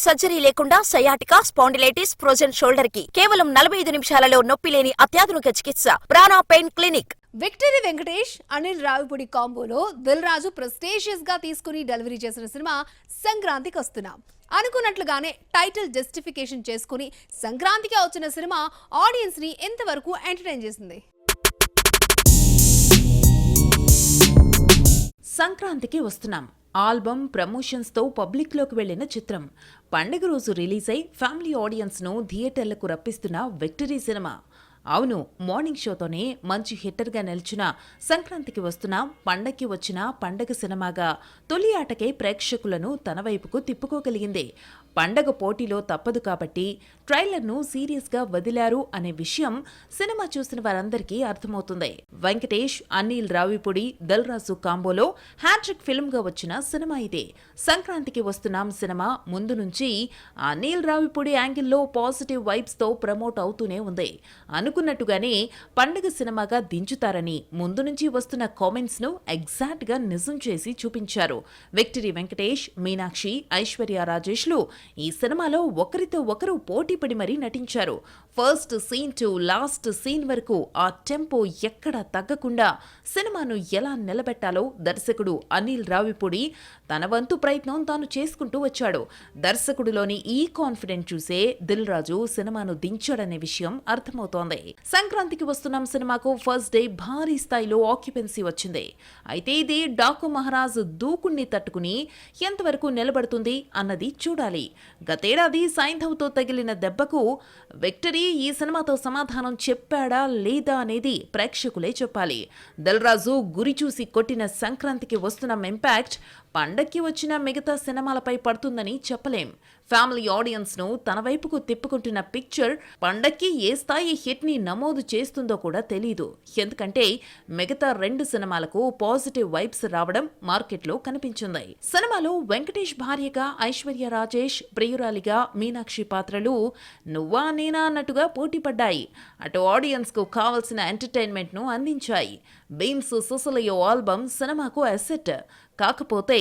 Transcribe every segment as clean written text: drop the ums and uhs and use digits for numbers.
Surgery లేకుండా sciatica, spondylitis, frozen shoulder కి కేవలం 45 నిమిషాలలో నొప్పి లేని అత్యాధునిక చికిత్స Prana pain clinic. Victory Venkatesh, Anil Ravipudi కాంబోలో దిల్ రాజు ప్రెస్టీషియస్ గా తీసుకుని డెలివరీ చేసిన సినిమా సంక్రాంతికి వస్తున్నాం. అనుకున్నట్లుగానే టైటిల్ జస్టిఫికేషన్ చేసుకుని సంక్రాంతికి వచ్చిన సినిమా ఆడియన్స్ ని ఎంతవరకు ఎంటర్టైన్ చేసింది? సంక్రాంతికి వస్తున్నాం ఆల్బమ్ ప్రమోషన్స్తో పబ్లిక్లోకి వెళ్లిన చిత్రం. పండుగ రోజు రిలీజ్ అయి ఫ్యామిలీ ఆడియన్స్ను థియేటర్లకు రప్పిస్తున్న విక్టరీ సినిమా. అవును, మార్నింగ్ షోతోనే మంచి హిట్టర్గా నిలిచిన సంక్రాంతికి వస్తున్న పండగకి వచ్చిన పండగ సినిమాగా తొలి ఆటకే ప్రేక్షకులను తన వైపుకు తిప్పుకోగలిగింది. పండగ పోటీలో తప్పదు కాబట్టి ట్రైలర్ను సీరియస్గా వదిలారు అనే విషయం సినిమా చూసిన వారందరికీ అర్థమవుతుంది. వెంకటేష్, అనిల్ రావిపూడి, దిల్ రాజు కాంబోలో హ్యాట్రిక్ ఫిల్మ్గా వచ్చిన సినిమా ఇదే. సంక్రాంతికి వస్తున్నాం సినిమా ముందు నుంచి అనిల్ రావిపూడి యాంగిల్లో పాజిటివ్ వైబ్స్తో ప్రమోట్ అవుతూనే ఉంది. అనుకున్నట్టుగానే పండగ సినిమాగా దించుతారని ముందు నుంచి వస్తున్న కామెంట్స్ను ఎగ్జాక్ట్గా నిజం చేసి చూపించారు. విక్టరీ వెంకటేష్, మీనాక్షి, ఐశ్వర్య రాజేష్లు ఈ సినిమాలో ఒకరితో ఒకరు పోటీపడి మరీ నటించారు. First scene to last scene వరకు ఆ టెంపో ఎక్కడా తగ్గకుండా సినిమాను ఎలా నిలబెట్టాలో దర్శకుడు అనిల్ రావిపూడి తన వంతు ప్రయత్నం తాను చేసుకుంటూ వచ్చాడు. దర్శకుడిలోని ఈ కాన్ఫిడెంట్ చూసే దిల్ రాజు సినిమాను దించాడనే విషయం అర్థమవుతోంది. సంక్రాంతికి వస్తున్నాం సినిమాకు ఫస్ట్ డే భారీ స్థాయిలో ఆక్యుపెన్సీ వచ్చింది. అయితే ఇది డాకు మహారాజ్ దూకుణ్ణి తట్టుకుని ఎంతవరకు నిలబడుతుంది అన్నది చూడాలి. గతేడాది సైంధవ్తో తగిలిన దెబ్బకు విక్టరీ ఈ సినిమాతో సమాధానం చెప్పాడా లేదా అనేది ప్రేక్షకులే చెప్పాలి. దిల్ రాజు గురి చూసి కొట్టిన సంక్రాంతికి వస్తున్న ఇంపాక్ట్ పండక్కి వచ్చిన మిగతా సినిమాలపై పడుతుందని చెప్పలేం. ఫ్యామిలీ ఆడియన్స్ ను తన వైపుకు తిప్పుకుంటున్న పిక్చర్ పండక్కి ఏ స్థాయి హిట్ ని నమోదు చేస్తుందో కూడా తెలీదు. ఎందుకంటే మిగతా 2 సినిమాలకు పాజిటివ్ వైబ్స్ రావడం మార్కెట్లో కనిపించింది. సినిమాలో వెంకటేష్ భార్యగా ఐశ్వర్య రాజేష్, ప్రియురాలిగా మీనాక్షి పాత్రలు నువ్వా నేనా అన్నట్టుగా పోటీపడ్డాయి. అటు ఆడియన్స్ కు కావలసిన ఎంటర్టైన్మెంట్ ను అందించాయి. బీమ్స్ సుసలయో ఆల్బమ్ సినిమాకు అసెట్. కాకపోతే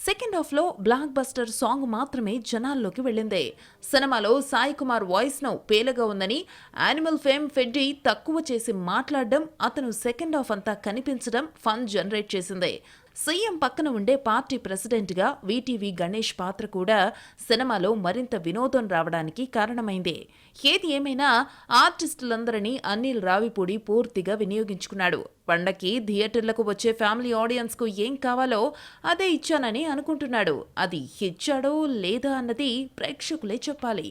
సెకండ్ హాఫ్ లో బ్లాక్ బస్టర్ సాంగ్ మాత్రమే జనాల్లోకి వెళ్ళింది. సినిమాలో సాయి కుమార్ వాయిస్ ను పేలగా ఉందని యానిమల్ ఫేమ్ ఫెడ్డి తక్కువ చేసి మాట్లాడడం, అతను సెకండ్ హాఫ్ అంతా కనిపించడం ఫన్ జనరేట్ చేసింది. సీఎం పక్కన ఉండే పార్టీ ప్రెసిడెంట్ గా వీటీవీ గణేష్ పాత్ర కూడా సినిమాలో మరింత వినోదం రావడానికి కారణమైంది. ఏది ఏమైనా ఆర్టిస్టులందరినీ అనిల్ రావిపూడి పూర్తిగా వినియోగించుకున్నాడు. పండక్కి థియేటర్లకు వచ్చే ఫ్యామిలీ ఆడియన్స్ కు ఏం కావాలో అదే ఇచ్చానని అనుకుంటున్నాడు. అది ఇచ్చాడో లేదా అన్నది ప్రేక్షకులే చెప్పాలి.